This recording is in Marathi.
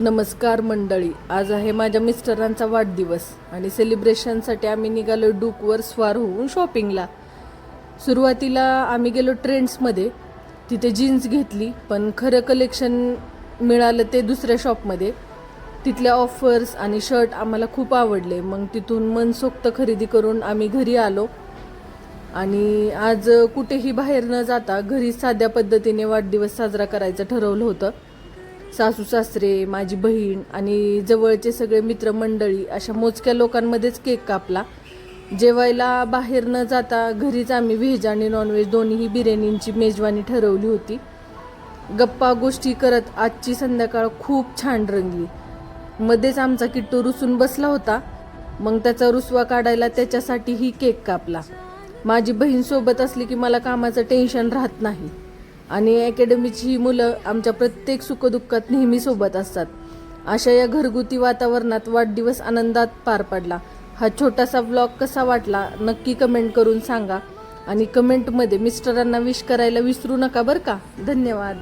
नमस्कार मंडळी, आज आहे माझ्या मिस्टरांचा वाढदिवस आणि सेलिब्रेशनसाठी आम्ही निघालो डूकवर स्वार होऊन शॉपिंगला. सुरुवातीला आम्ही गेलो ट्रेंड्समध्ये, तिथे जीन्स घेतली, पण खरं कलेक्शन मिळालं ते दुसऱ्या शॉपमध्ये. तिथल्या ऑफर्स आणि शर्ट आम्हाला खूप आवडले. मग तिथून मनसोक्त खरेदी करून आम्ही घरी आलो आणि आज कुठेही बाहेर न जाता घरी साध्या पद्धतीने वाढदिवस साजरा करायचं ठरवलं होतं. सासू सासरे, माझी बहीण आणि जवळचे सगळे मित्रमंडळी अशा मोजक्या लोकांमध्येच केक कापला. जेवायला बाहेर न जाता घरीच आम्ही व्हेज आणि नॉनव्हेज दोन्हीही बिर्याणींची मेजवानी ठरवली होती. गप्पा गोष्टी करत आजची संध्याकाळ खूप छान रंगली. मध्येच आमचा किट्टू रुसून बसला होता, मग त्याचा रुसवा काढायला त्याच्यासाठीही केक कापला. माझी बहीण सोबत असली की मला कामाचं टेन्शन राहत नाही आणि अकॅडमीची ही मुलं आमच्या प्रत्येक सुखदुःखात नेहमी सोबत असतात. अशा या घरगुती वातावरणात वाढदिवस आनंदात पार पडला. हा छोटासा व्लॉग कसा वाटला नक्की कमेंट करून सांगा आणि कमेंटमध्ये मिस्टरांना विश करायला विसरू नका बरं का. धन्यवाद.